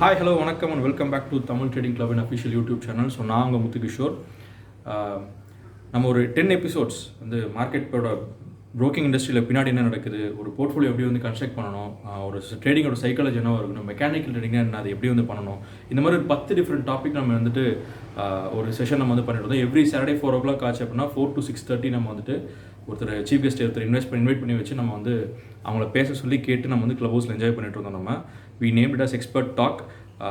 Hi hello வணக்கம் and welcome back to Tamil trading club in official YouTube channel. So நான் உங்கள் முத்துகிஷோர். நம்ம ஒரு 10 எபிசோட்ஸ் வந்து மார்க்கெட்டோட ப்ரோக்கிங் இண்டஸ்ட்ரியில் பின்னாடி என்ன நடக்குது, ஒரு போர்ட்ஃபோலியோ எப்படி வந்து கன்ஸ்ட்ரக்ட் பண்ணணும், ஒரு ட்ரேடிங்கோட சைக்காலஜி என்ன இருக்கணும், மெக்கானிக்கல் ட்ரேடிங்னா என்ன, அது எப்படி வந்து பண்ணணும், இந்த மாதிரி ஒரு 10 டிஃப்ரெண்ட் டாபிக் நம்ம வந்துட்டு ஒரு செஷன் நம்ம வந்து பண்ணிட்டு இருந்தோம். எவ்ரி சாட்டர்டே 4 o'clock ஆச்சு அப்படின்னா 4 to 6:30 நம்ம வந்துட்டு ஒருத்தர் சீஃப் கெஸ்ட் ஒருத்தர் இன்வைட் பண்ணி வச்சு நம்ம வந்து அவங்கள பேச சொல்லி கேட்டு நம்ம வந்து கிளப் ஹவுஸில் என்ஜாய் பண்ணிட்டு இருந்தோம். நம்ம we named as expert talk.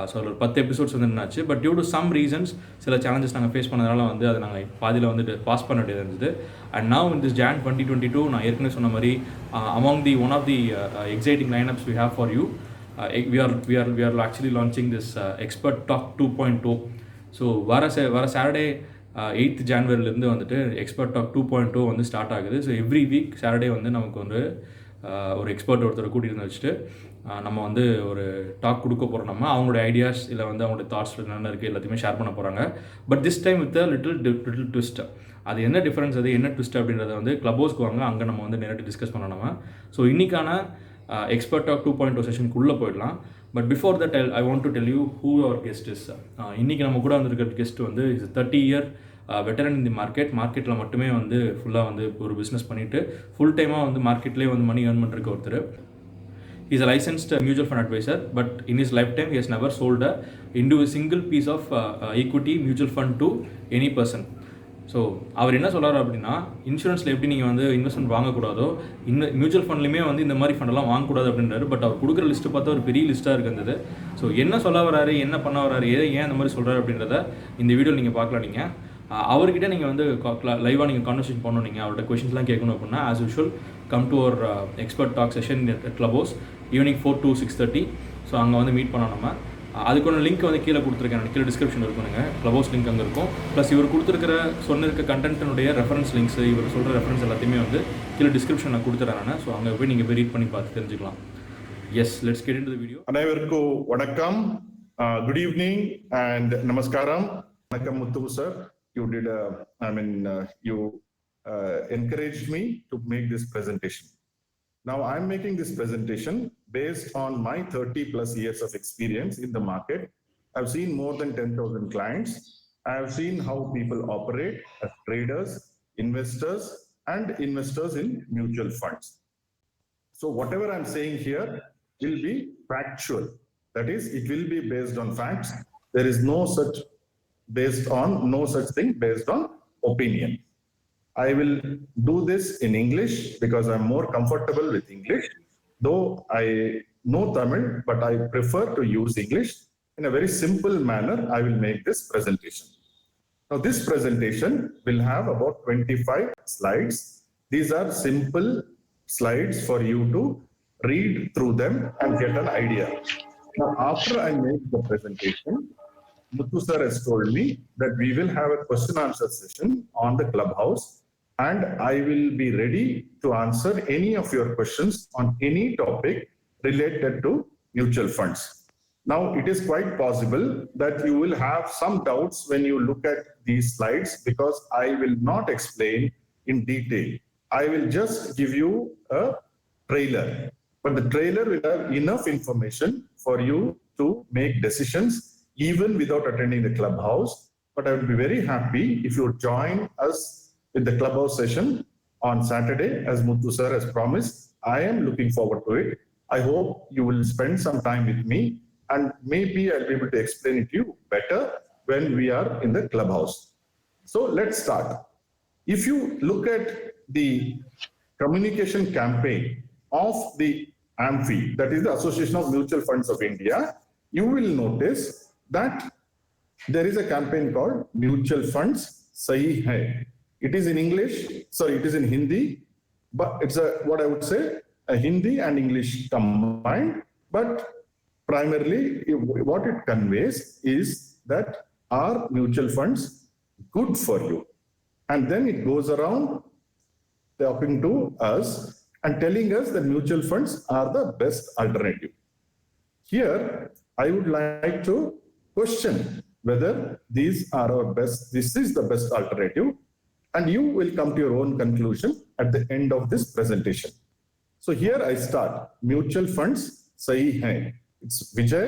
So அதில் ஒரு 10 எபிசோட்ஸ் வந்து என்னாச்சு. But due to some reasons சில சேலஞ்சஸ் நாங்கள் ஃபேஸ் பண்ணதுனால வந்து அதை நாங்கள் பாதியில் வந்துட்டு பாஸ் பண்ண வேண்டியது இருந்தது. And now in this Jan 2022 நான் ஏற்கனவே சொன்ன மாதிரி among the one of the exciting lineups we have for you. We are actually launching this expert talk 2.0. So வர சாட்டர்டே 8th January வந்துட்டு எக்ஸ்பர்ட் டாக் 2.0 வந்து ஸ்டார்ட் ஆகுது. ஸோ எவ்ரி வீக் சாட்டர்டே வந்து நமக்கு வந்து ஒரு எக்ஸ்பர்ட் ஒருத்தரை கூட்டிகிட்டு வந்து வச்சுட்டு நம்ம வந்து ஒரு டாக் கொடுக்க போகிறோம். நம்ம அவங்களோட ஐடியாஸ் இல்லை வந்து அவங்களோட தாட்ஸ் என்னென்ன இருக்குது எல்லாத்தையுமே ஷேர் பண்ண போகிறாங்க. But this time with little twist. அது என்ன டிஃப்ரென்ஸ், அது என்ன ட்விஸ்ட் அப்படின்றத வந்து கிளப் ஹவுஸ்க்கு வாங்க, அங்கே நம்ம வந்து நேரடி டிஸ்கஸ் பண்ணோம் நம்ம. ஸோ இன்றைக்கான எக்ஸ்பர்ட் டாக் 2.0 செஷனுக்குள்ளே போயிடலாம். But before that I want to tell you who our guest is. இன்றைக்கி நம்ம கூட வந்திருக்கிற கெஸ்ட் வந்து இஸ் 30 year வெட்டரன் இன் தி மார்க்கெட்டில் மட்டுமே வந்து ஃபுல்லாக வந்து ஒரு பிஸ்னஸ் பண்ணிவிட்டு ஃபுல் டைமாக வந்து மார்க்கெட்லேயே வந்து மணி ஏர்ன் பண்ணுறதுக்கு ஒருத்தர். He is a licensed mutual fund advisor, but in his lifetime he has never sold into a single piece of equity mutual fund to any person. So அவர் என்ன சொல்கிறார் அப்படின்னா, இன்சூரன்ஸில் எப்படி நீங்கள் வந்து இன்வெஸ்ட்மெண்ட் வாங்கக்கூடாதோ மியூச்சுவல் ஃபண்ட்லையுமே வந்து இந்த மாதிரி ஃபண்டெல்லாம் வாங்கக்கூடாது அப்படின்றாரு. பட் அவர் கொடுக்குற லிஸ்ட்டு பார்த்தா ஒரு பெரிய லிஸ்ட்டாக இருந்தது. ஸோ என்ன சொல்ல வராரு, என்ன பண்ண வராரு, ஏன் அந்த மாதிரி சொல்கிறாரு அப்படின்றத இந்த வீடியோவில் நீங்கள் பார்க்கலாம். நீங்கள் அவர்கிட்ட நீங்கள் வந்து லைவாக நீங்கள் கான்வர்சேஷன் பண்ணணும், நீங்கள் அவர்கிட்ட கொஷின்ஸ்லாம் கேட்கணும் அப்படின்னா as usual come to our expert talk session Clubhouse evening 4 to 6:30. So அங்கே வந்து மீட் பண்ணோம் நம்ம. அதுக்கான லிங்க் வந்து கீழே கொடுத்துருக்கேன், கீழே டிஸ்கிரிப்ஷன் இருக்குங்க. கிளப் ஹவுஸ் லிங்க் அங்கே இருக்கும். ப்ளஸ் இவர் கொடுத்துருக்கிற சொன்னிருக்க கண்டென்ட்டினுடைய ரெஃபரன்ஸ் லிங்க்ஸ், இவர் சொல்கிற ரெஃபரன்ஸ் எல்லாத்தையுமே வந்து கீழே டிஸ்கிரிப்ஷனில் கொடுத்துறேன் நான். ஸோ அங்கே போய் நீங்கள் போய் ரீட் பண்ணி பார்த்து தெரிஞ்சுக்கலாம். Yes, let's get into the video. அனைவருக்கும் வணக்கம், குட் ஈவினிங் அண்ட் நமஸ்காரம். வணக்கம் Muthu sir. You did you encouraged me to make this presentation. Now I'm making this presentation based on my 30 plus years of experience in the market. I've seen more than 10,000 clients. I have seen how people operate as traders, investors in mutual funds. So whatever I'm saying here will be factual. That is, it will be based on facts. There is no such thing based on opinion. I will do this in English because I'm more comfortable with English. Though I know Tamil, but I prefer to use English. In a very simple manner, I will make this presentation. Now, this presentation will have about 25 slides. These are simple slides for you to read through them and get an idea. Now, after I make the presentation, Muthu sir has told me that we will have a question answer session on the clubhouse, and I will be ready to answer any of your questions on any topic related to mutual funds. Now, it is quite possible that you will have some doubts when you look at these slides because I will not explain in detail. I will just give you a trailer, but the trailer will have enough information for you to make decisions even without attending the clubhouse. But I will be very happy if you join us in the clubhouse session on Saturday, as Muthu sir has promised. I am looking forward to it. I hope you will spend some time with me, and maybe I'll be able to explain it to you better when we are in the clubhouse. So let's start. If you look at the communication campaign of the AMFI, that is the Association of Mutual Funds of India, you will notice that there is a campaign called Mutual Funds Sahi Hai. It is in English, it is in Hindi, but it's what I would say a Hindi and English combined. But primarily, what it conveys is that are mutual funds good for you? And then it goes around talking to us and telling us that mutual funds are the best alternative. Here, I would like to question whether this is the best alternative, and you will come to your own conclusion at the end of this presentation. So here I start. Mutual funds Sahi Hai. It's Vijay.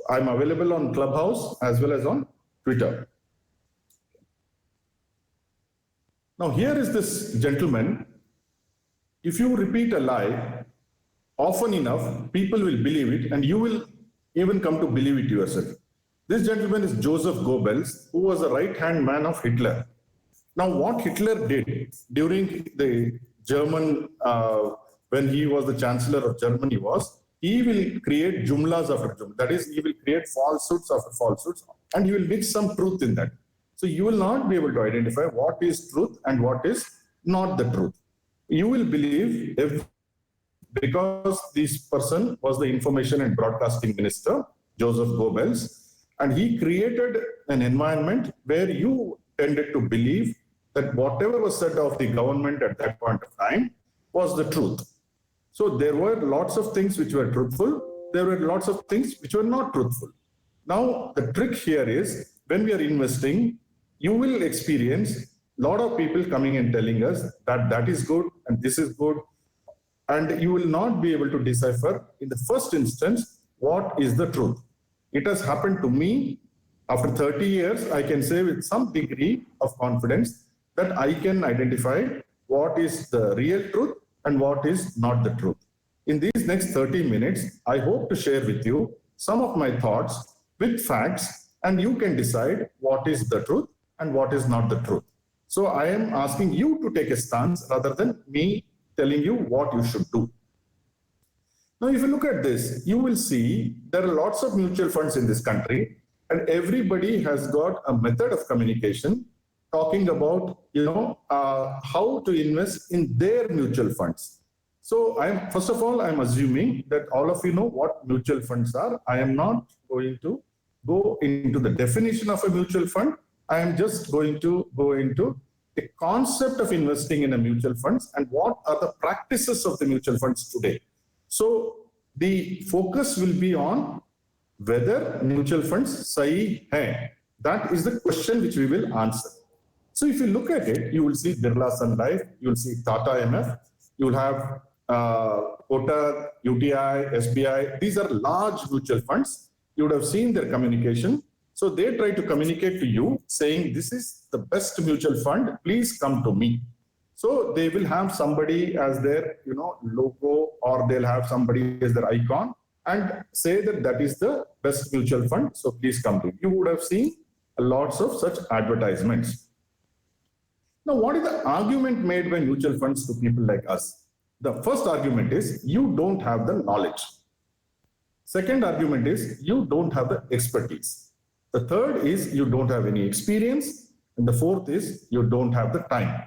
I'm available on Clubhouse as well as on Twitter. Now, here is this gentleman. If you repeat a lie often enough, people will believe it, and you will even come to believe it yourself. This gentleman is Joseph Goebbels, who was a right-hand man of Hitler. Now, what Hitler did during the German, when he was the Chancellor of Germany, was he will create jumlas after jumla. That is, he will create falsehoods after falsehoods, and he will mix some truth in that. So you will not be able to identify what is truth and what is not the truth. You will believe because this person was the information and broadcasting minister, Joseph Goebbels, and he created an environment where you tended to believe that whatever was said of the government at that point of time was the truth. So there were lots of things which were truthful. There were lots of things which were not truthful. Now, the trick here is when we are investing, you will experience a lot of people coming and telling us that that is good and this is good. And you will not be able to decipher in the first instance what is the truth. It has happened to me. After 30 years, I can say with some degree of confidence that I can identify what is the real truth and what is not the truth. In these next 30 minutes, I hope to share with you some of my thoughts with facts, and you can decide what is the truth and what is not the truth. So I am asking you to take a stance rather than me telling you what you should do. Now, if you look at this, you will see there are lots of mutual funds in this country, and everybody has got a method of communication talking about, how to invest in their mutual funds. So first of all, I'm assuming that all of you know what mutual funds are. I am not going to go into the definition of a mutual fund. I am just going to go into the concept of investing in a mutual funds and what are the practices of the mutual funds today. So the focus will be on whether mutual funds sahi hai. That is the question which we will answer. So if you look at it, you will see Birla Sun Life, you will see Tata MF, you will have Kotak, UTI, SBI. These are large mutual funds. You would have seen their communication. So they try to communicate to you saying, this is the best mutual fund, please come to me. So they will have somebody as their logo, or they'll have somebody as their icon and say that that is the best mutual fund, so please come to me. You would have seen lots of such advertisements. Now, what is the argument made by mutual funds to people like us? The first argument is you don't have the knowledge. Second argument is you don't have the expertise. The third is you don't have any experience. And the fourth is you don't have the time.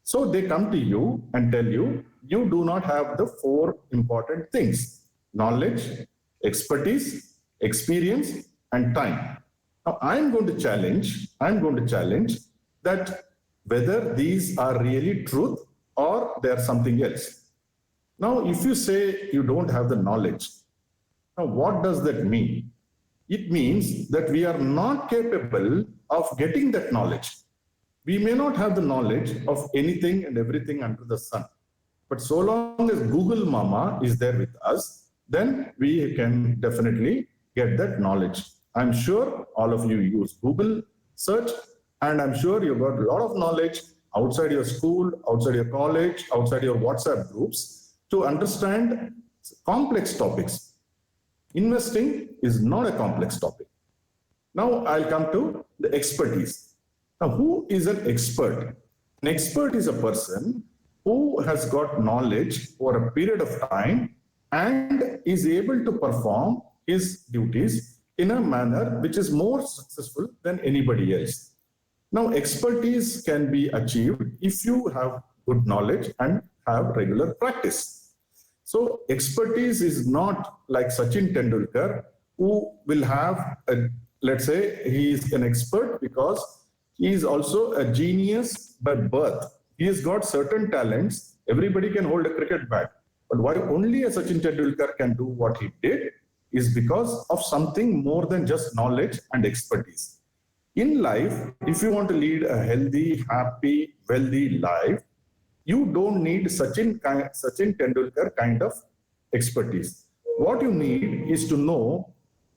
So they come to you and tell you, you do not have the four important things: knowledge, expertise, experience, and time. Now I'm going to challenge that whether these are really truth or they are something else. Now, if you say you don't have the knowledge, now what does that mean? It means that we are not capable of getting that knowledge. We may not have the knowledge of anything and everything under the sun. But so long as Google Mama is there with us, then we can definitely get that knowledge. I'm sure all of you use Google search, and I'm sure you've got a lot of knowledge outside your school, outside your college, outside your WhatsApp groups to understand complex topics. Investing is not a complex topic. Now I'll come to the expertise. Now, who is an expert? An expert is a person who has got knowledge for a period of time and is able to perform his duties in a manner which is more successful than anybody else. Now, expertise can be achieved if you have good knowledge and have regular practice. So expertise is not like Sachin Tendulkar, who will have, let's say he is an expert because he is also a genius by birth. He has got certain talents. Everybody can hold a cricket bat. But why only a Sachin Tendulkar can do what he did is because of something more than just knowledge and expertise. In life, if you want to lead a healthy, happy, wealthy life, you don't need Sachin Tendulkar kind of expertise. What you need is to know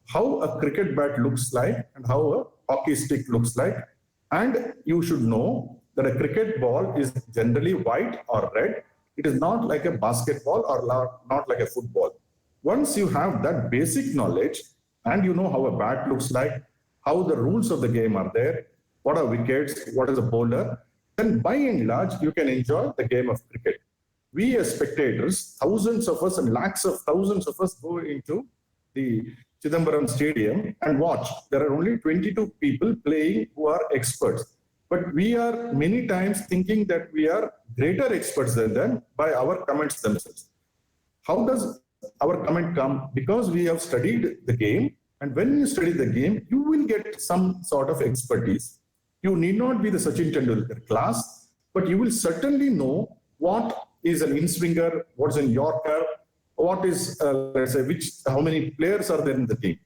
how a cricket bat looks like and how a hockey stick looks like. And you should know that a cricket ball is generally white or red. It is not like a basketball or not like a football. Once you have that basic knowledge and you know how a bat looks like, how the rules of the game are there, what are wickets, what is a bowler, then by and large, you can enjoy the game of cricket. We as spectators, thousands of us and lakhs of thousands of us go into the Chidambaram Stadium and watch. There are only 22 people playing who are experts. But we are many times thinking that we are greater experts than them by our comments themselves. How does our comment come? Because we have studied the game, and when you study the game, you will get some sort of expertise. You need not be the Sachin Tendulkar class, but you will certainly know what is an in-swinger, what's in Yorker, what is, let's say, how many players are there in the team.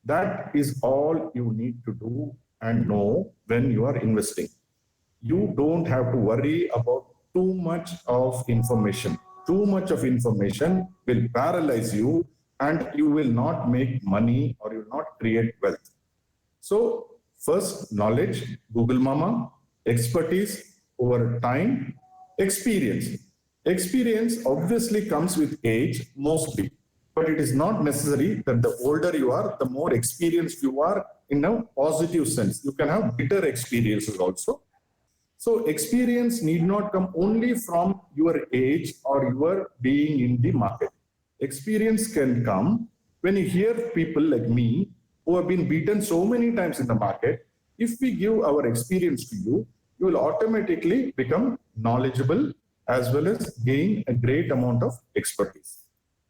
That is all you need to do and know when you are investing. You don't have to worry about too much of information. Too much of information will paralyze you and you will not make money or you will not create wealth. So first, knowledge, Google Mama, expertise over time, experience. Experience obviously comes with age mostly, but it is not necessary that the older you are, the more experienced you are in a positive sense. You can have bitter experiences also. So experience need not come only from your age or your being in the market. Experience can come when you hear people like me who have been beaten so many times in the market. If we give our experience to you, you will automatically become knowledgeable as well as gain a great amount of expertise.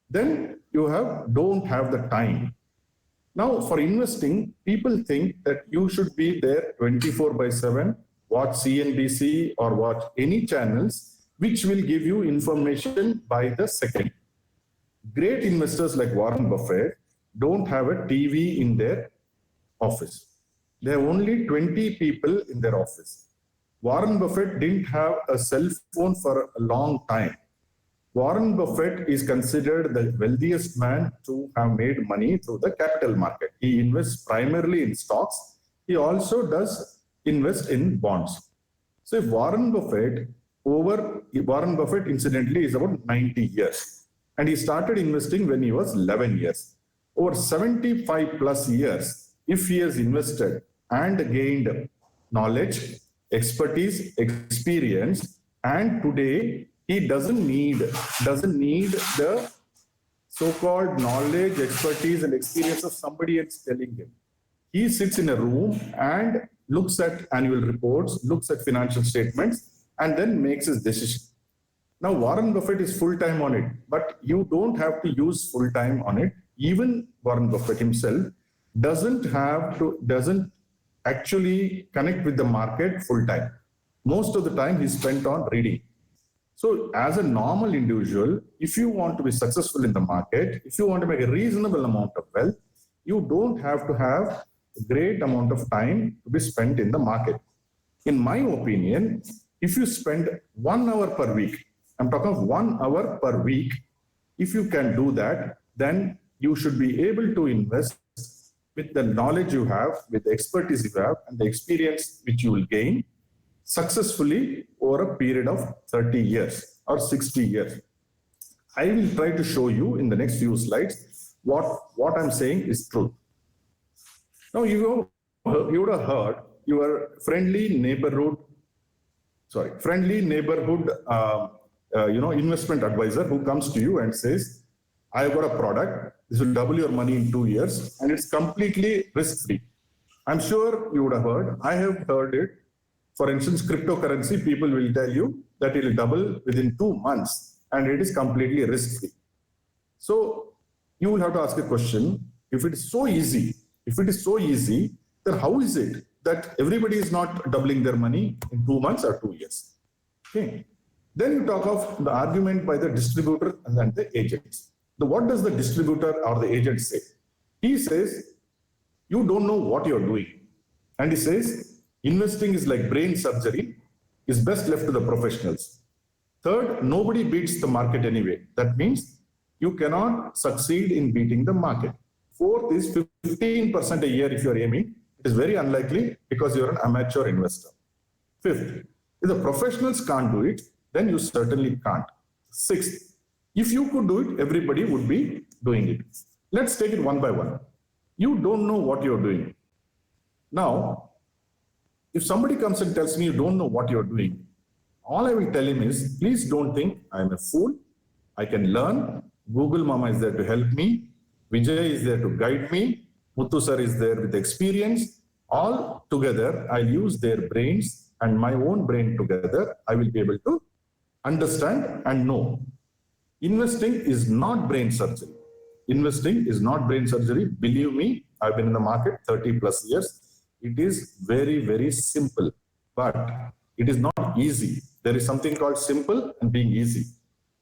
Then you don't have the time. Now for investing, people think that you should be there 24/7, watch CNBC or watch any channels which will give you information by the second. Great investors like Warren Buffett don't have a TV in their office. They have only 20 people in their office. Warren Buffett didn't have a cell phone for a long time. Warren Buffett is considered the wealthiest man to have made money through the capital market. He invests primarily in stocks. He also does invest in bonds. So if Warren Buffett incidentally is about 90 years and he started investing when he was 11 years. Over 75 plus years, if he has invested and gained knowledge, expertise, experience, and today he doesn't need the so-called knowledge, expertise, and experience of somebody else telling him. He sits in a room and looks at annual reports, looks at financial statements, and then makes his decision. Now, Warren Buffett is full-time on it, but you don't have to use full-time on it. Even Warren Buffett himself doesn't actually connect with the market full-time. Most of the time he's spent on reading. So as a normal individual, if you want to be successful in the market, if you want to make a reasonable amount of wealth, you don't have to have a great amount of time to be spent in the market. In my opinion, if you spend 1 hour per week, I'm talking of 1 hour per week, if you can do that, then you should be able to invest with the knowledge you have, with the expertise you have, and the experience which you will gain successfully over a period of 30 years or 60 years. I will try to show you in the next few slides what I'm saying is true. Now you would have heard your friendly neighborhood investment advisor who comes to you and says, I've got a product, this will double your money in 2 years, and it's completely risk-free. I'm sure you would have heard, I have heard it. For instance, cryptocurrency, people will tell you that it will double within 2 months and it is completely risk-free. So you will have to ask a question, if it is so easy, then how is it that everybody is not doubling their money in 2 months or 2 years? Okay. Then you talk of the argument by the distributor and then the agents. What does the distributor or the agent say? He says, you don't know what you're doing. And he says, investing is like brain surgery, is best left to the professionals. Third, nobody beats the market anyway. That means you cannot succeed in beating the market. Fourth is 15% a year if you are aiming. It is very unlikely because you are an amateur investor. Fifth, if the professionals can't do it, then you certainly can't. Sixth, if you could do it, everybody would be doing it. Let's take it one by one. You don't know what you're doing. Now, if somebody comes and tells me you don't know what you're doing, all I will tell him is, please don't think I'm a fool. I can learn. Google Mama is there to help me. Vijay is there to guide me. Muthu sir is there with experience. All together, I'll use their brains and my own brain together. I will be able to understand and know. Investing is not brain surgery. Investing is not brain surgery. Believe me, I've been in the market 30 plus years. It is very, very simple, but it is not easy. There is something called simple and being easy.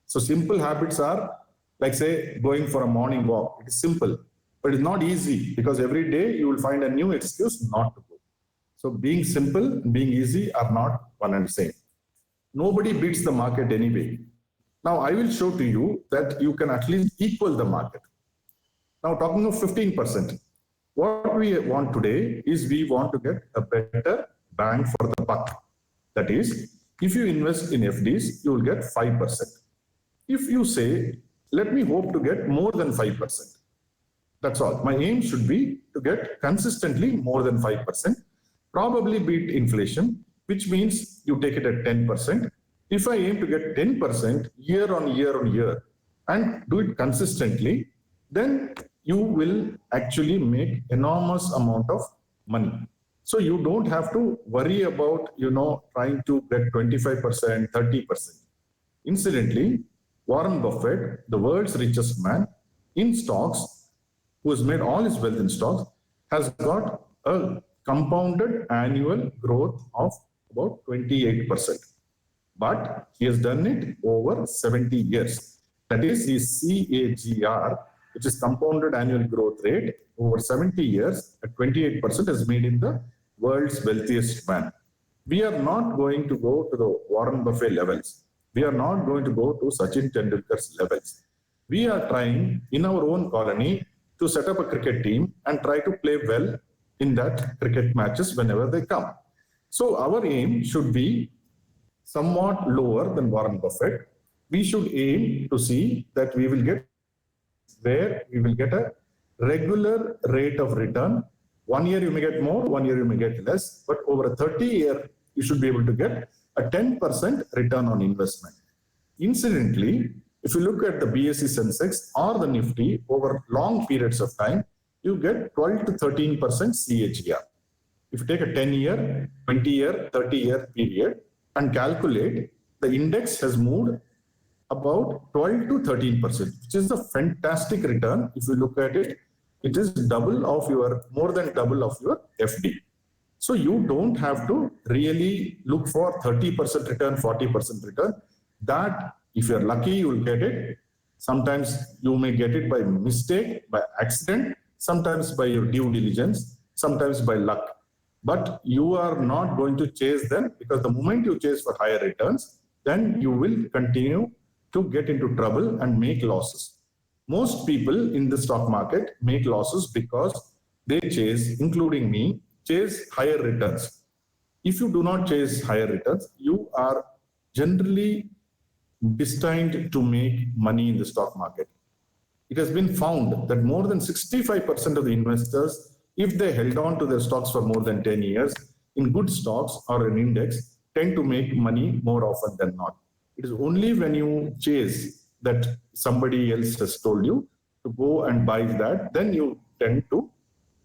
So simple habits are like, say, going for a morning walk. It is simple, but it's not easy because every day you will find a new excuse not to go. So being simple and being easy are not one and the same. Nobody beats the market anyway. Now I will show to you that you can at least equal the market. Now talking of 15%, what we want today is we want to get a better bang for the buck. That is, if you invest in FDs, you will get 5%. If you say, let me hope to get more than 5%. That's all. My aim should be to get consistently more than 5%, probably beat inflation, which means you take it at 10%. If I aim to get 10% year on year and do it consistently, then you will actually make enormous amount of money. So you don't have to worry about, trying to get 25%, 30%. Incidentally, Warren Buffett, the world's richest man in stocks, who has made all his wealth in stocks, has got a compounded annual growth of about 28%. But he has done it over 70 years. That is his CAGR, which is compounded annual growth rate over 70 years at 28% is made in the world's wealthiest man. We are not going to go to the Warren Buffett levels. We are not going to go to Sachin Tendulkar's levels. We are trying in our own colony to set up a cricket team and try to play well in that cricket matches whenever they come. So our aim should be somewhat lower than Warren Buffett. We should aim to see that we will get where we will get a regular rate of return. 1 year you may get more, 1 year you may get less, but over a 30-year, you should be able to get a 10% return on investment. Incidentally, if you look at the BSE Sensex or the Nifty over long periods of time, you get 12 to 13% CAGR. If you take a 10-year, 20-year, 30-year period and calculate, the index has moved about 12 to 13%, which is a fantastic return. If you look at it, it is more than double of your FD. So you don't have to really look for 30% return, 40% return. That, if you're lucky, you will get it. Sometimes you may get it by mistake, by accident, sometimes by your due diligence, sometimes by luck. But you are not going to chase them, because the moment you chase for higher returns, then you will continue to get into trouble and make losses. Most people in the stock market make losses because they chase, including me, chase higher returns. If you do not chase higher returns, you are generally destined to make money in the stock market. It has been found that more than 65% of the investors, if they held on to their stocks for more than 10 years in good stocks or an index, tend to make money more often than not. It is only when you chase that somebody else has told you to go and buy that, then you tend to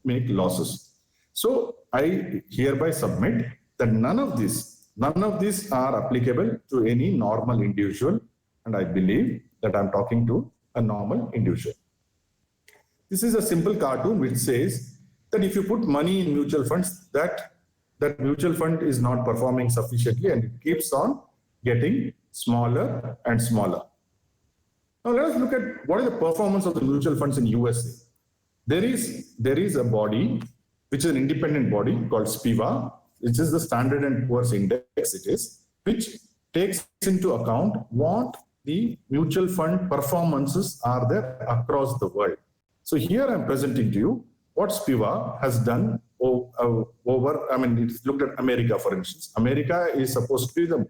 make losses. So I hereby submit that none of these are applicable to any normal individual, and I believe that I'm talking to a normal individual. This is a simple cartoon which says that if you put money in mutual funds, that mutual fund is not performing sufficiently and it keeps on getting smaller and smaller. Now let us look at what is the performance of the mutual funds in USA. There is a body which is an independent body called SPIVA, which is the Standard and Poor's Index, which takes into account what the mutual fund performances are there across the world. So here I'm presenting to you what SPIVA has done over, I mean, it's looked at America, for instance. America is supposed to be the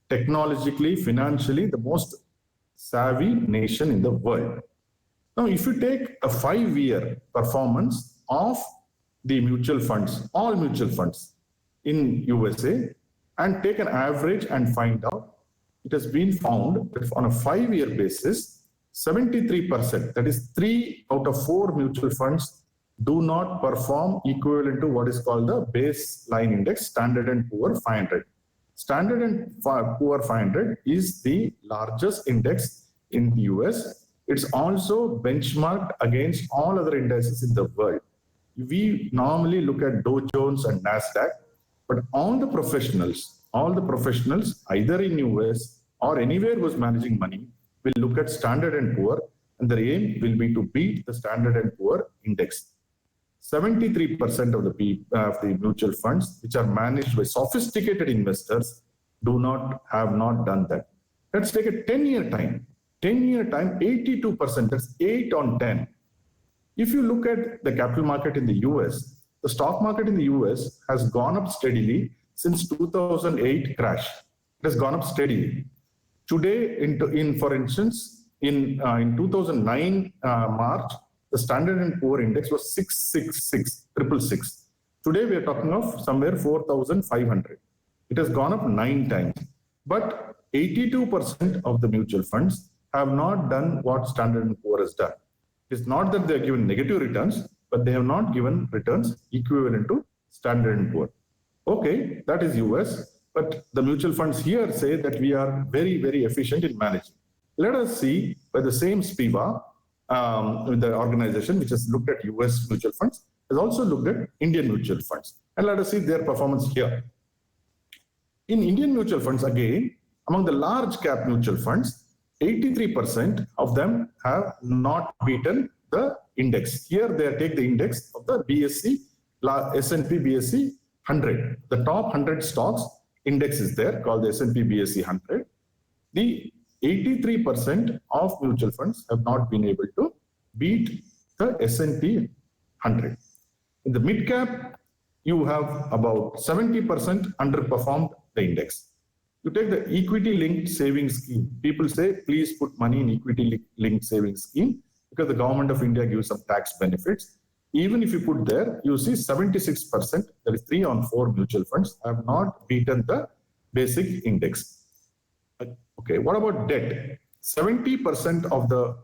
technologically, financially, the most savvy nation in the world. Now, if you take a 5-year performance of the mutual funds, all mutual funds in USA, and take an average and find out, it has been found that on a 5-year basis, 73%, that is 3 out of 4 mutual funds, do not perform equivalent to what is called the baseline index, Standard & Poor 500. Standard & Poor 500 is the largest index in the US. It's also benchmarked against all other indices in the world. We normally look at Dow Jones and NASDAQ, but all the professionals, either in US or anywhere who's managing money, will look at Standard & Poor, and their aim will be to beat the Standard & Poor index. 73% of the mutual funds, which are managed by sophisticated investors, have not done that. Let's take a 10-year time. 10-year time, 82%, that's 8 on 10. If you look at the capital market in the US, the stock market in the US has gone up steadily since 2008 crash. It has gone up steadily. Today, for instance, in 2009 March, the Standard & Poor index was 666. Today, we are talking of somewhere 4,500. It has gone up 9 times. But 82% of the mutual funds have not done what Standard & Poor has done. It's not that they are given negative returns, but they have not given returns equivalent to Standard & Poor. Okay, that is US, but the mutual funds here say that we are very, very efficient in managing. Let us see by the same SPIVA, the organization which has looked at US mutual funds, has also looked at Indian mutual funds. And let us see their performance here. In Indian mutual funds, again, among the large cap mutual funds, 83% of them have not beaten the index. Here they take the index of the BSE, S&P BSE 100. The top 100 stocks index is there called the S&P BSE 100. The 83% of mutual funds have not been able to beat the S&P 100. In the mid cap, you have about 70% underperformed the index. You take the equity linked savings scheme. People say, please put money in equity linked savings scheme because the government of India gives some tax benefits. Even if you put there, you see 76%, that is 3 on 4 mutual funds, have not beaten the basic index. Okay, what about debt? 70% of the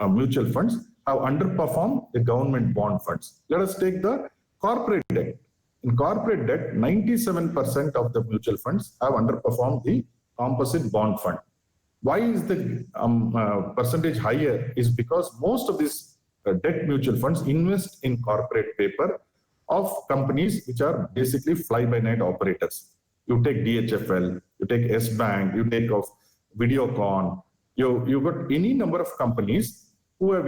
mutual funds have underperformed the government bond funds. Let us take the corporate debt. In corporate debt, 97% of the mutual funds have underperformed the composite bond fund. Why is the percentage higher? Is because most of these debt mutual funds invest in corporate paper of companies which are basically fly-by-night operators. You take DHFL, you take S-Bank, you take of Videocon, you've got any number of companies who have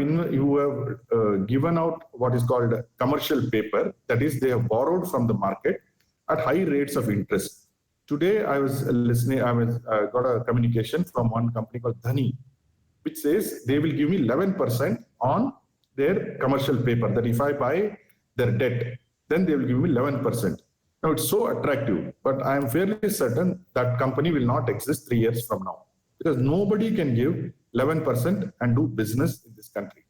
given out what is called commercial paper. That is, they have borrowed from the market at high rates of interest. Today, I was listening, got a communication from one company called Dhani, which says they will give me 11% on their commercial paper, that if I buy their debt, then they will give me 11%. Now, it's so attractive, but I am fairly certain that company will not exist 3 years from now, because nobody can give 11% and do business in this country.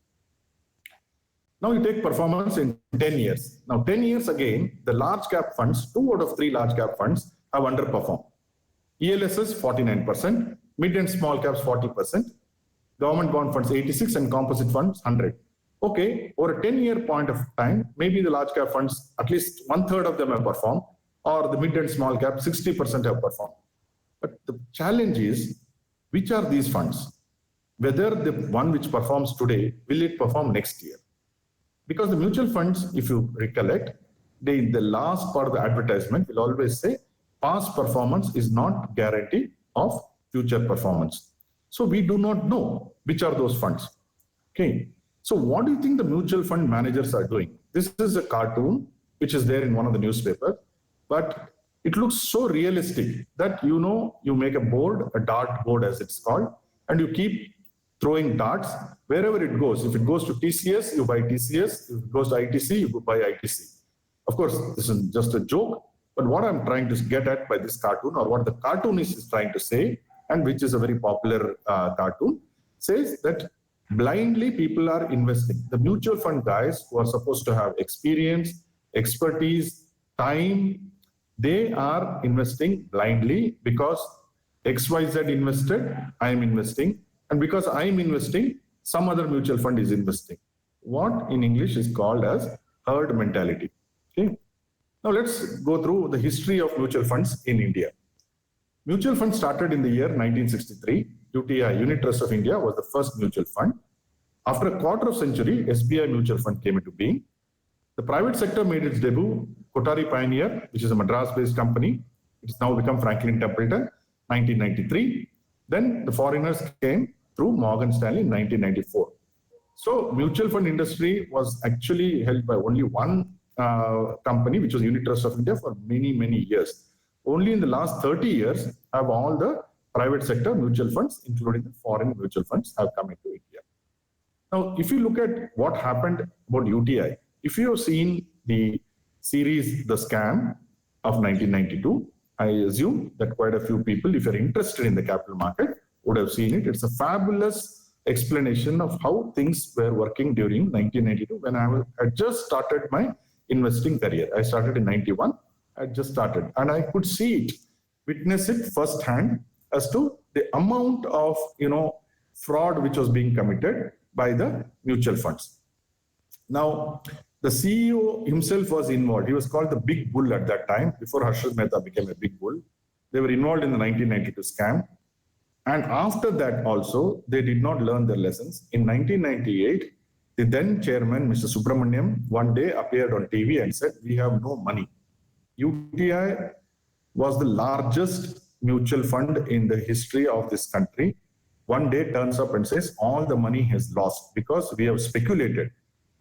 Now you take performance in 10 years. Now 10 years again, the large cap funds, 2 out of 3 large cap funds have underperformed. ELSS 49%, mid and small caps 40%, government bond funds 86 and composite funds 100. Okay, over a 10-year point of time, maybe the large cap funds, at least 1/3 of them have performed, or the mid and small cap 60% have performed. But the challenge is, which are these funds? Whether the one which performs today, will it perform next year? Because the mutual funds, if you recollect, in the last part of the advertisement will always say, past performance is not guarantee of future performance. So we do not know which are those funds. Okay. So what do you think the mutual fund managers are doing? This is a cartoon which is there in one of the newspapers, but it looks so realistic that you make a board, a dart board as it's called, and you keep throwing darts wherever it goes. If it goes to TCS, you buy TCS. If it goes to ITC, you buy ITC. Of course, this is just a joke, but what I'm trying to get at by this cartoon, or what the cartoonist is trying to say, and which is a very popular cartoon, says that blindly people are investing. The mutual fund guys who are supposed to have experience, expertise, time, they are investing blindly because XYZ invested, I am investing, and because I am investing, some other mutual fund is investing. What in English is called as herd mentality. Okay. Now let's go through the history of mutual funds in India. Mutual fund started in the year 1963. UTI, Unit Trust of India, was the first mutual fund. After a quarter of century, SBI Mutual Fund came into being. The private sector made its debut, Kothari Pioneer, which is a Madras-based company. It has now become Franklin Templeton, 1993. Then the foreigners came through Morgan Stanley in 1994. So mutual fund industry was actually held by only one company, which was Unit Trust of India, for many, many years. Only in the last 30 years have all the private sector mutual funds, including the foreign mutual funds, have come into India. Now, if you look at what happened about UTI, if you have seen the series The Scam of 1992, I assume that quite a few people, if you're interested in the capital market, would have seen it. It's a fabulous explanation of how things were working during 1992 when I had just started my investing career. I started in 91. I just started, and I could see it, witness it firsthand as to the amount of fraud which was being committed by the mutual funds. Now, the CEO himself was involved. He was called the Big Bull at that time, before Harshad Mehta became a Big Bull. They were involved in the 1992 scam. And after that also, they did not learn their lessons. In 1998, the then chairman, Mr. Subramaniam, one day appeared on TV and said, "We have no money." UTI was the largest mutual fund in the history of this country. One day turns up and says, all the money has lost because we have speculated.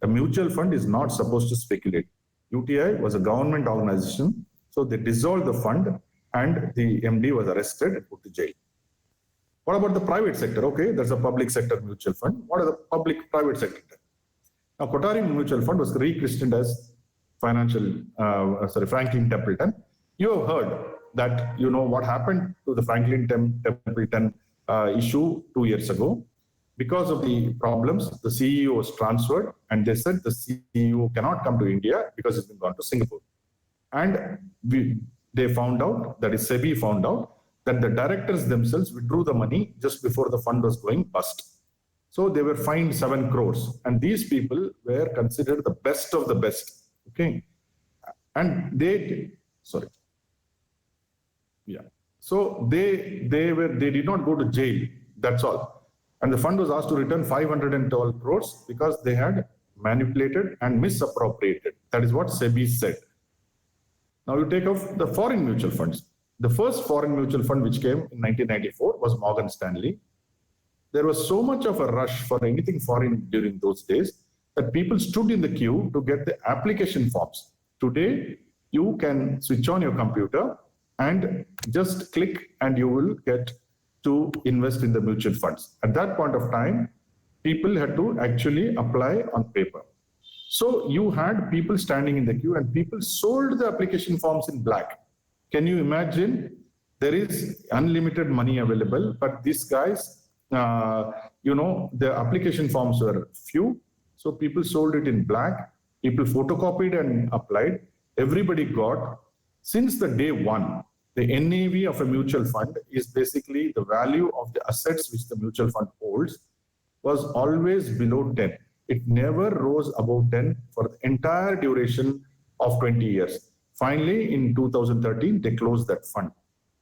A mutual fund is not supposed to speculate. UTI was a government organization, so they dissolved the fund and the MD was arrested and put to jail. What about the private sector? Okay, there's a public sector mutual fund. What are the public-private sector? Now, Kothari Mutual Fund was rechristened as Franklin Templeton. You have heard that, what happened to the Franklin Templeton issue 2 years ago. Because of the problems, the CEO was transferred, and they said the CEO cannot come to India because he's been gone to Singapore. And they found out, that is SEBI found out, that the directors themselves withdrew the money just before the fund was going bust. So they were fined 7 crores. And these people were considered the best of the best. Okay. And So they did not go to jail. That's all. And the fund was asked to return 512 crores because they had manipulated and misappropriated. That is what SEBI said. Now you take off the foreign mutual funds. The first foreign mutual fund which came in 1994 was Morgan Stanley. There was so much of a rush for anything foreign during those days that people stood in the queue to get the application forms. Today, you can switch on your computer and just click and you will get to invest in the mutual funds. At that point of time, people had to actually apply on paper. So you had people standing in the queue and people sold the application forms in black. Can you imagine? There is unlimited money available, but these guys, the application forms were few. So people sold it in black. People photocopied and applied. Everybody got. Since the day one, the NAV of a mutual fund is basically the value of the assets which the mutual fund holds, was always below 10. It never rose above 10 for the entire duration of 20 years. Finally, in 2013, they closed that fund.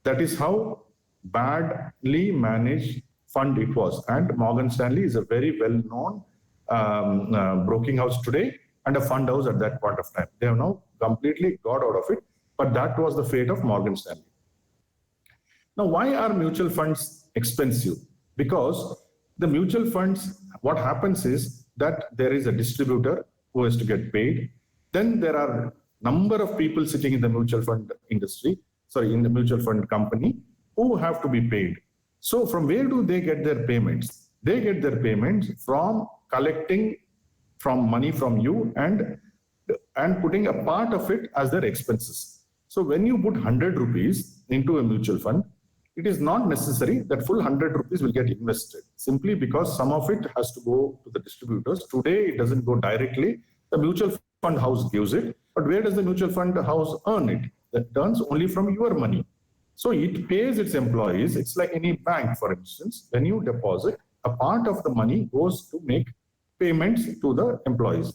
That is how badly managed fund it was. And Morgan Stanley is a very well-known broking house today and a fund house at that point of time. They have now completely got out of it, but that was the fate of Morgan Stanley. Now, why are mutual funds expensive? Because the mutual funds, what happens is that there is a distributor who has to get paid. Then there are number of people sitting in the mutual fund industry, in the mutual fund company, who have to be paid. So from where do they get their payments? they get their payments from collecting from money from you and putting a part of it as their expenses. So when you put 100 rupees into a mutual fund, it is not necessary that full 100 rupees will get invested, simply because some of it has to go to the distributors. Today, it doesn't go directly. The mutual fund house gives it, but where does the mutual fund house earn it? That earns only from your money. So it pays its employees. It's like any bank, for instance. When you deposit, a part of the money goes to make payments to the employees.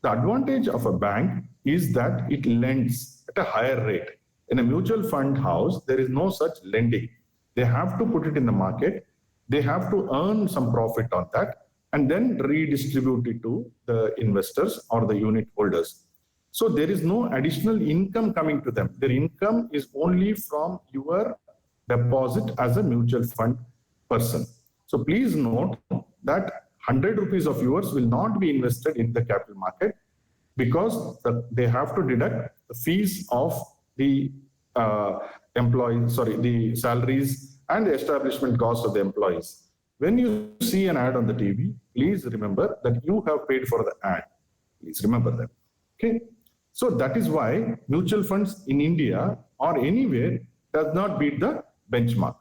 The advantage of a bank is that it lends at a higher rate. In a mutual fund house, there is no such lending. They have to put it in the market. They have to earn some profit on that and then redistribute it to the investors or the unit holders. So there is no additional income coming to them. Their income is only from your deposit as a mutual fund person. So please note that 100 rupees of yours will not be invested in the capital market because they have to deduct the fees of the the salaries and the establishment cost of the employees. When you see an ad on the TV, please remember that you have paid for the ad. Please remember that. Okay. So that is why mutual funds in India or anywhere does not beat the benchmark.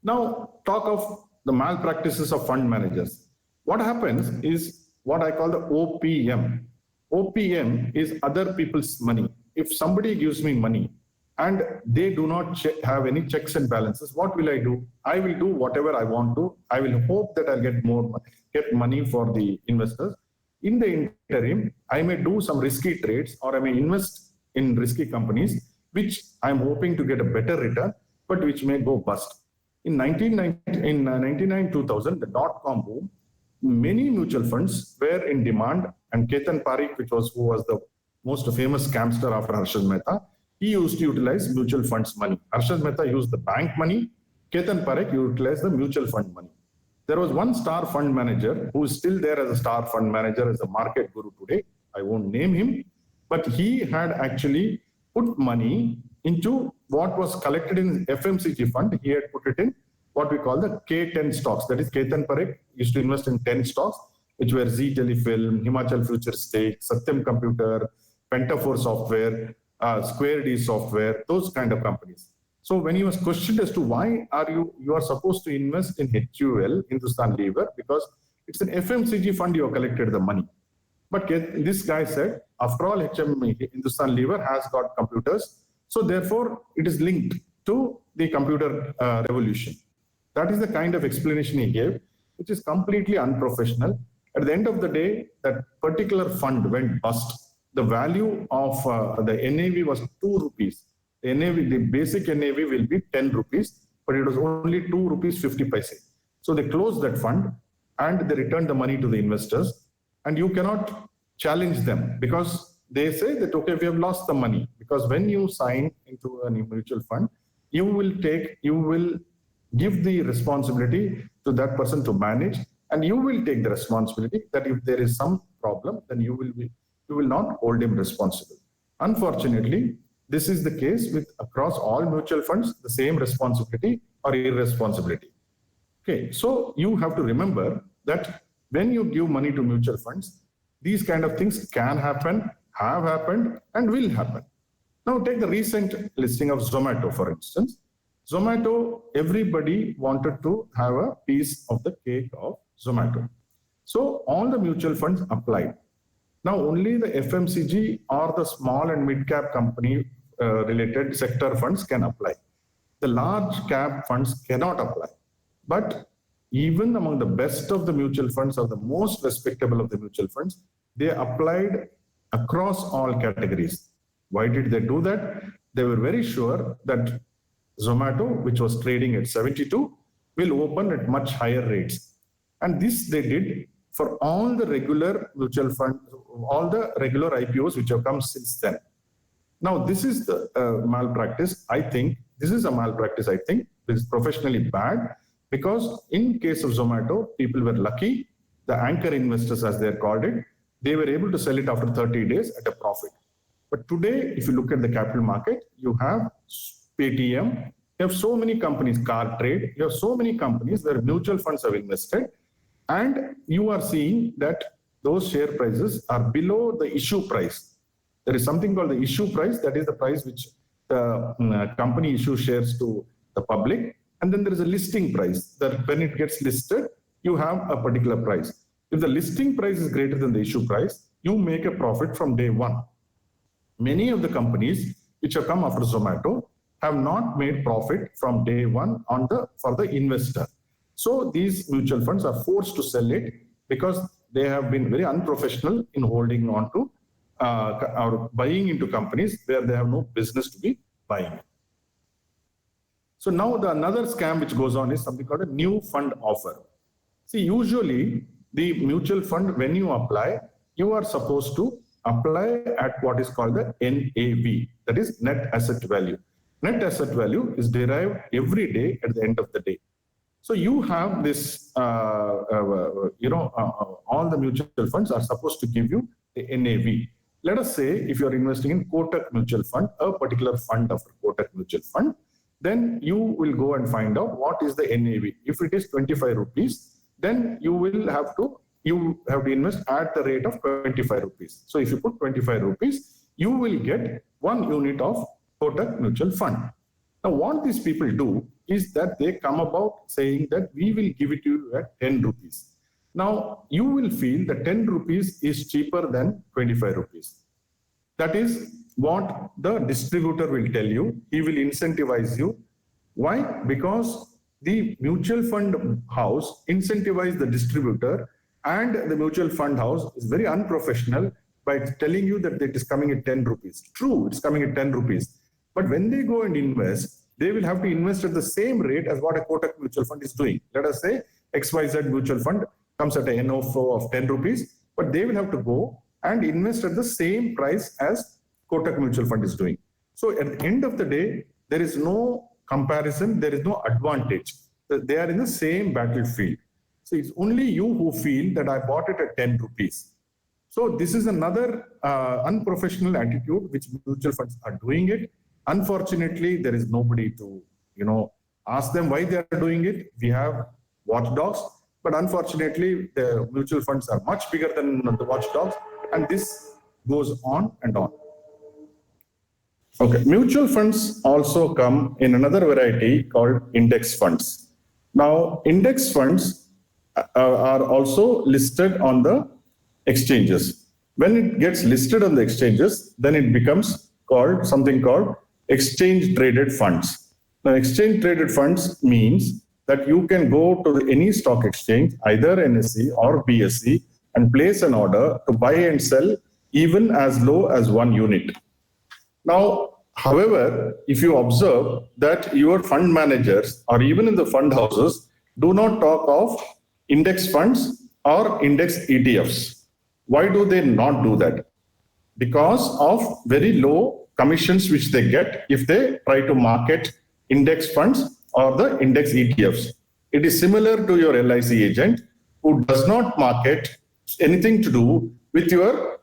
Now, talk of the malpractices of fund managers. What happens is what I call the OPM. OPM is other people's money. If somebody gives me money and they do not have any checks and balances, what will I do? I will do whatever I want to. I will hope that I'll get money for the investors. In the interim, I may do some risky trades or I may invest in risky companies, which I'm hoping to get a better return, but which may go bust. In 1999-2000, the dot-com boom, many mutual funds were in demand, and Ketan Parikh, who was the most famous scamster after Harshad Mehta, he used to utilize mutual funds money. Harshad Mehta used the bank money, Ketan Parikh utilized the mutual fund money. There was one star fund manager who is still there as a star fund manager, as a market guru today. I won't name him, but he had actually put money into what was collected in FMCG fund. He had put it in what we call the K10 stocks. That is, Ketan Parikh used to invest in 10 stocks, which were Z Telefilm, Himachal Future Stake, Satyam Computer, Pentafor Software, Square D Software, those kind of companies. So when he was questioned as to why you are supposed to invest in HUL, Hindustan Lever, because it's an FMCG fund, you have collected the money. But this guy said, after all, Hindustan Lever has got computers, so therefore it is linked to the computer revolution. That is the kind of explanation he gave, which is completely unprofessional. At the end of the day, that particular fund went bust. The value of the NAV was 2 rupees. The NAV, the basic NAV will be 10 rupees, but it was only 2 rupees 50 paise. So they closed that fund and they returned the money to the investors. And you cannot challenge them because they say that, okay, we have lost the money. Because when you sign into a mutual fund, you will give the responsibility to that person to manage, and you will take the responsibility that if there is some problem, then you will not hold him responsible. Unfortunately, this is the case with across all mutual funds, the same responsibility or irresponsibility. Okay, so you have to remember that when you give money to mutual funds, these kind of things can happen, have happened, and will happen. Now take the recent listing of Zomato, for instance. Zomato, everybody wanted to have a piece of the cake of Zomato. So all the mutual funds applied. Now only the FMCG or the small and mid-cap company related sector funds can apply. The large cap funds cannot apply. But even among the best of the mutual funds or the most respectable of the mutual funds, they applied across all categories. Why did they do that? They were very sure that Zomato, which was trading at 72, will open at much higher rates. And this they did for all the regular mutual funds, all the regular IPOs which have come since then. Now, this is the malpractice. I think this is a malpractice. I think this is professionally bad because in case of Zomato, people were lucky. The anchor investors, as they're called it, they were able to sell it after 30 days at a profit. But today, if you look at the capital market, you have Paytm, You have so many companies, car trade, you have so many companies where mutual funds have invested, and you are seeing that those share prices are below the issue price. There is something called the issue price, that is the price which the company issues shares to the public, and then there is a listing price that when it gets listed, you have a particular price. If the listing price is greater than the issue price, you make a profit from day one. Many of the companies which have come after Zomato have not made profit from day one for the investor. So these mutual funds are forced to sell it because they have been very unprofessional in holding on to or buying into companies where they have no business to be buying. So now another scam which goes on is something called a new fund offer. See, usually the mutual fund, when you apply, you are supposed to apply at what is called the NAV, that is net asset value. Net asset value is derived every day at the end of the day. So you have this, all the mutual funds are supposed to give you the NAV. Let us say if you are investing in Kotak Mutual Fund, a particular fund of Kotak Mutual Fund, then you will go and find out what is the NAV. If it is 25 rupees, then you have to invest at the rate of 25 rupees. So if you put 25 rupees, you will get 1 unit of Kotak Mutual Fund. Now, what these people do is that they come about saying that we will give it to you at 10 rupees. Now, you will feel that 10 rupees is cheaper than 25 rupees. That is what the distributor will tell you. He will incentivize you. Why? Because the mutual fund house incentivizes the distributor, and the mutual fund house is very unprofessional by telling you that it is coming at 10 rupees. True, it's coming at 10 rupees. But when they go and invest, they will have to invest at the same rate as what a Kotak Mutual Fund is doing. Let us say XYZ Mutual Fund comes at a NOFO of 10 rupees, but they will have to go and invest at the same price as Kotak Mutual Fund is doing. So at the end of the day, there is no comparison, there is no advantage. They are in the same battlefield. So it's only you who feel that I bought it at 10 rupees. So this is another unprofessional attitude which mutual funds are doing it. Unfortunately, there is nobody to, ask them why they are doing it. We have watchdogs, but unfortunately, the mutual funds are much bigger than the watchdogs, and this goes on and on. Okay, mutual funds also come in another variety called index funds. Now, index funds are also listed on the exchanges. When it gets listed on the exchanges, then it becomes something called exchange traded funds. Now, exchange traded funds means that you can go to any stock exchange, either NSE or BSE, and place an order to buy and sell even as low as 1 unit. Now, however, if you observe that your fund managers or even in the fund houses do not talk of index funds or index ETFs. Why do they not do that? Because of very low commissions which they get if they try to market index funds or the index ETFs. It is similar to your LIC agent who does not market anything to do with your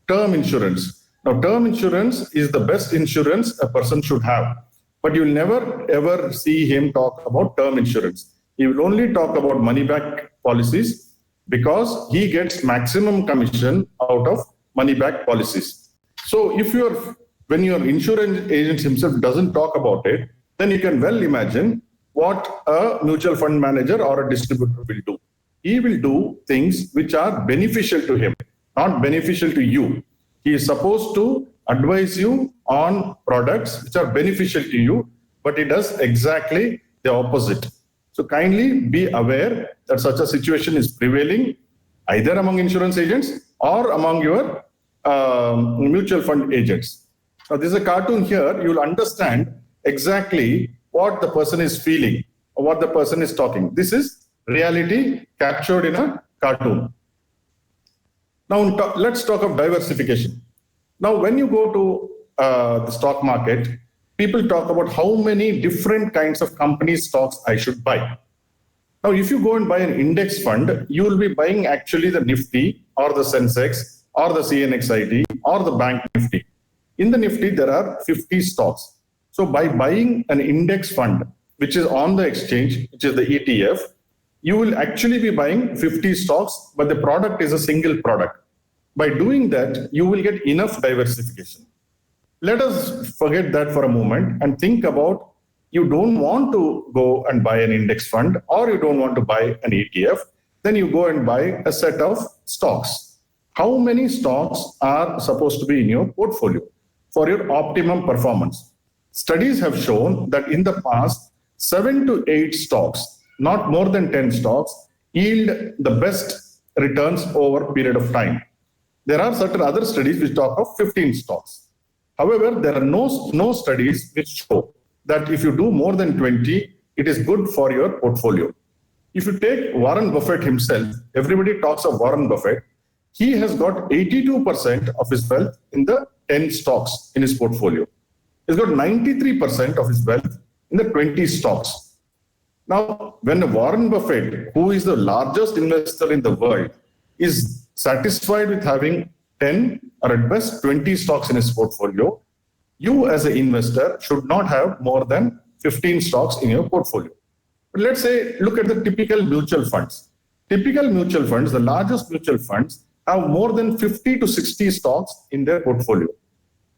term insurance. Now, term insurance is the best insurance a person should have, but you'll never ever see him talk about term insurance. He will only talk about money back policies because he gets maximum commission out of money back policies. So when your insurance agent himself doesn't talk about it, then you can well imagine what a mutual fund manager or a distributor will do. He will do things which are beneficial to him, not beneficial to you. He is supposed to advise you on products which are beneficial to you, but he does exactly the opposite. So kindly be aware that such a situation is prevailing either among insurance agents or among your mutual fund agents. Now, this is a cartoon here. You will understand exactly what the person is feeling or what the person is talking. This is reality captured in a cartoon. Now, let's talk of diversification. Now, when you go to the stock market, people talk about how many different kinds of company stocks I should buy. Now, if you go and buy an index fund, you will be buying actually the Nifty or the Sensex or the CNXIT or the Bank Nifty. In the Nifty, there are 50 stocks. So by buying an index fund, which is on the exchange, which is the ETF, you will actually be buying 50 stocks, but the product is a single product. By doing that, you will get enough diversification. Let us forget that for a moment and think about you don't want to go and buy an index fund or you don't want to buy an ETF, then you go and buy a set of stocks. How many stocks are supposed to be in your portfolio for your optimum performance? Studies have shown that in the past, 7 to 8 stocks, not more than 10 stocks, yield the best returns over a period of time. There are certain other studies which talk of 15 stocks. However, there are no studies which show that if you do more than 20, it is good for your portfolio. If you take Warren Buffett himself, everybody talks of Warren Buffett. He has got 82% of his wealth in the 10 stocks in his portfolio. He's got 93% of his wealth in the 20 stocks. Now, when Warren Buffett, who is the largest investor in the world, is satisfied with having 10 or at best 20 stocks in his portfolio, you as an investor should not have more than 15 stocks in your portfolio. But let's say, look at the typical mutual funds. Typical mutual funds, the largest mutual funds, have more than 50 to 60 stocks in their portfolio.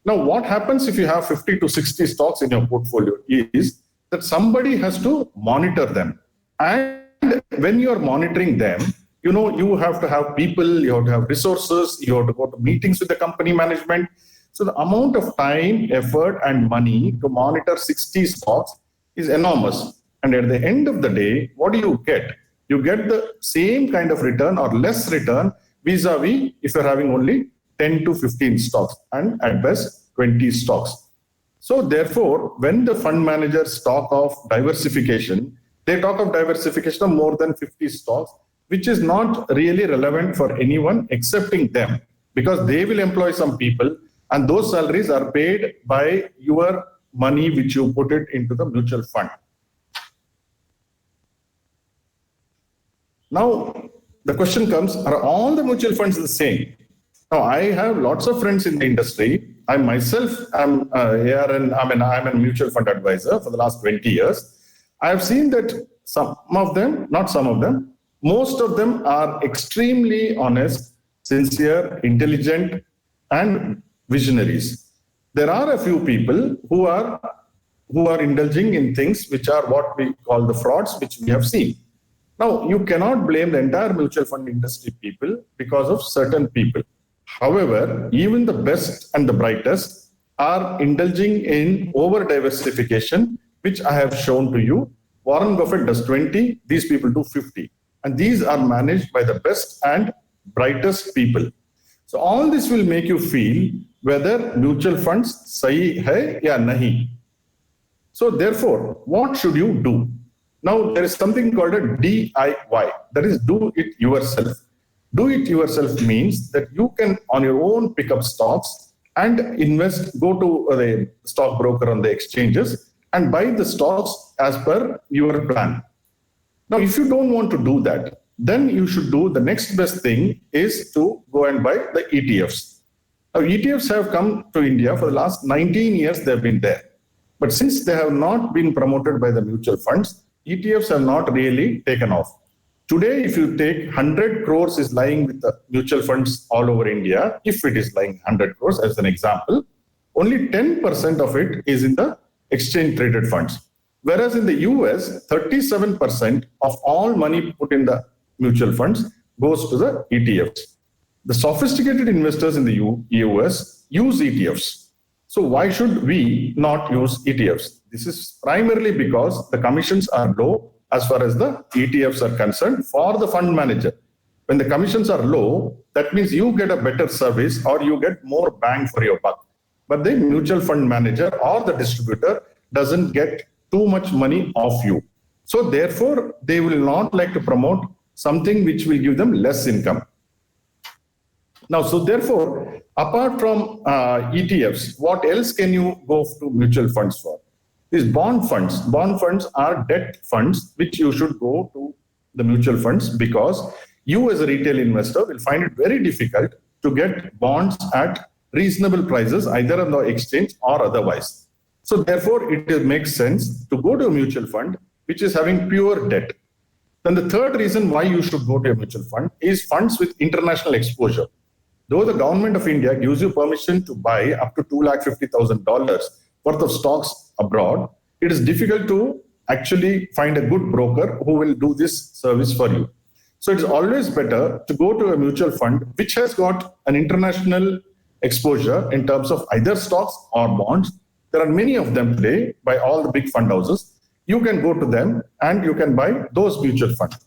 Now, what happens if you have 50 to 60 stocks in your portfolio is that somebody has to monitor them. And when you're monitoring them, you have to have people, you have to have resources, you have to go to meetings with the company management. So the amount of time, effort, and money to monitor 60 stocks is enormous. And at the end of the day, what do you get? You get the same kind of return or less return vis-a-vis if you're having only 10 to 15 stocks and at best 20 stocks. So therefore, when the fund managers talk of diversification, they talk of diversification of more than 50 stocks, which is not really relevant for anyone excepting them, because they will employ some people and those salaries are paid by your money which you put it into the mutual fund. Now, the question comes, are all the mutual funds the same? Now, I have lots of friends in the industry. I myself am I'm a mutual fund advisor for the last 20 years. I have seen that some of them, not some of them, most of them are extremely honest, sincere, intelligent, and visionaries. There are a few people who are indulging in things which are what we call the frauds, which we have seen. Now, you cannot blame the entire mutual fund industry people because of certain people. However, even the best and the brightest are indulging in over diversification, which I have shown to you. Warren Buffett does 20, these people do 50. And these are managed by the best and brightest people. So all this will make you feel whether mutual funds sahi hai ya nahi. So therefore, what should you do? Now, there is something called a DIY, that is do it yourself. Do it yourself means that you can on your own pick up stocks and invest, go to the stockbroker on the exchanges and buy the stocks as per your plan. Now, if you don't want to do that, then you should do the next best thing is to go and buy the ETFs. Now, ETFs have come to India for the last 19 years, they've been there. But since they have not been promoted by the mutual funds, ETFs have not really taken off. Today, if you take 100 crores is lying with the mutual funds all over India, if it is lying 100 crores as an example, only 10% of it is in the exchange traded funds. Whereas in the US, 37% of all money put in the mutual funds goes to the ETFs. The sophisticated investors in the US use ETFs. So why should we not use ETFs? This is primarily because the commissions are low as far as the ETFs are concerned for the fund manager. When the commissions are low, that means you get a better service or you get more bang for your buck. But the mutual fund manager or the distributor doesn't get too much money off you. So therefore, they will not like to promote something which will give them less income. Now, so therefore, apart from ETFs, what else can you go to mutual funds for? These bond funds. Bond funds are debt funds, which you should go to the mutual funds because you as a retail investor will find it very difficult to get bonds at reasonable prices, either on the exchange or otherwise. So therefore, it makes sense to go to a mutual fund which is having pure debt. Then the third reason why you should go to a mutual fund is funds with international exposure. Though the government of India gives you permission to buy up to $250,000 worth of stocks abroad, it is difficult to actually find a good broker who will do this service for you. So it's always better to go to a mutual fund which has got an international exposure in terms of either stocks or bonds. There are many of them today by all the big fund houses. You can go to them and you can buy those mutual funds.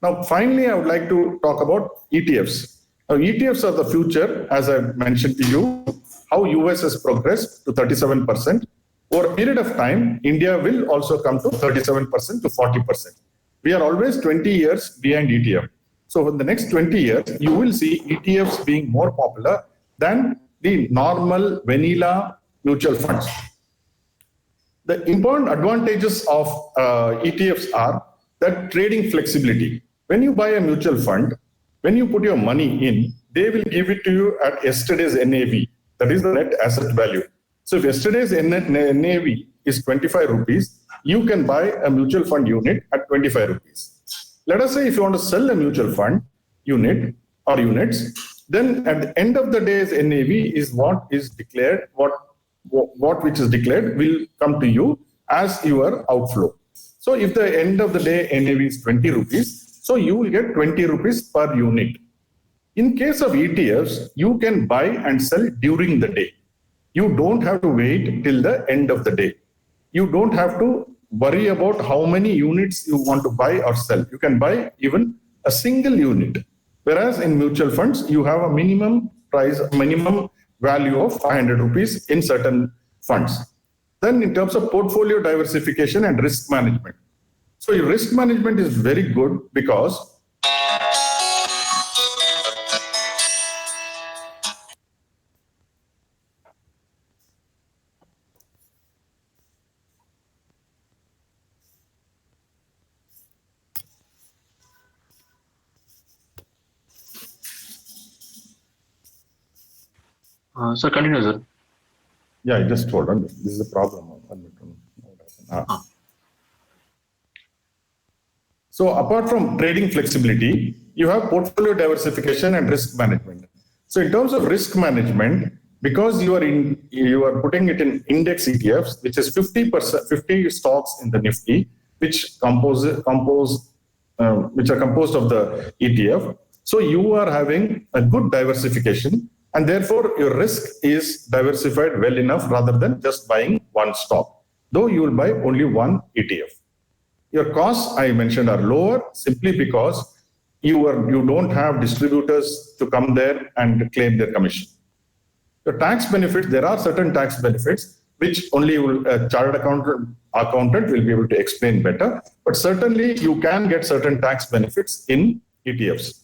Now, finally, I would like to talk about ETFs. Now, ETFs are the future, as I mentioned to you, how US has progressed to 37%. Over a period of time, India will also come to 37% to 40%. We are always 20 years behind ETF. So in the next 20 years, you will see ETFs being more popular than the normal vanilla mutual funds. The important advantages of ETFs are that trading flexibility. When you buy a mutual fund, when you put your money in, they will give it to you at yesterday's NAV, that is the net asset value. So if yesterday's NAV is 25 rupees, you can buy a mutual fund unit at 25 rupees. Let us say if you want to sell a mutual fund unit or units, then at the end of the day's NAV is what is declared, what which is declared will come to you as your outflow. So if the end of the day NAV is 20 rupees, so you will get 20 rupees per unit. In case of ETFs, you can buy and sell during the day. You don't have to wait till the end of the day. You don't have to worry about how many units you want to buy or sell. You can buy even a single unit. Whereas in mutual funds, you have a minimum price, minimum value of 500 rupees in certain funds. Then in terms of portfolio diversification and risk management. So your risk management is very good because Sir, continue, sir. yeah, just hold on. This is the problem. So apart from trading flexibility, you have portfolio diversification and risk management. So in terms of risk management, because you are putting it in index ETFs, which is 50 stocks in the Nifty, which are composed of the ETF. So you are having a good diversification, and therefore your risk is diversified well enough rather than just buying one stock, though you will buy only one ETF. Your costs, I mentioned, are lower simply because you don't have distributors to come there and claim their commission. The tax benefits, there are certain tax benefits which only a chartered accountant will be able to explain better, but certainly you can get certain tax benefits in ETFs.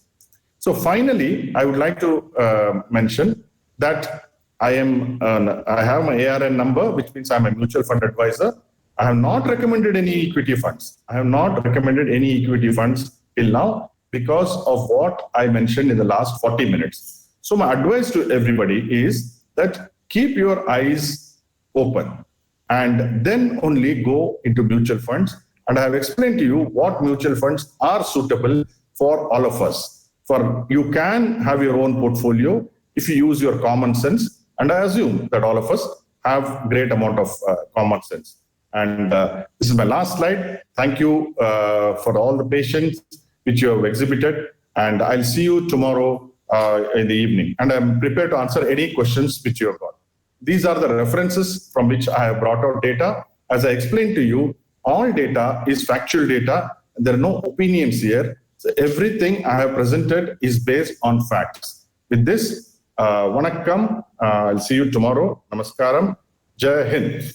So finally, I would like to mention that I have my ARN number, which means I'm a mutual fund advisor. I have not recommended any equity funds. I have not recommended any equity funds till now because of what I mentioned in the last 40 minutes. So my advice to everybody is that keep your eyes open and then only go into mutual funds. And I have explained to you what mutual funds are suitable for all of us. For you can have your own portfolio if you use your common sense. And I assume that all of us have great amount of common sense. And this is my last slide. Thank you for all the patience which you have exhibited. And I'll see you tomorrow in the evening. And I'm prepared to answer any questions which you have got. These are the references from which I have brought out data. As I explained to you, all data is factual data. There are no opinions here. So everything I have presented is based on facts. With this, Vanakkam. I'll see you tomorrow. Namaskaram. Jai Hind.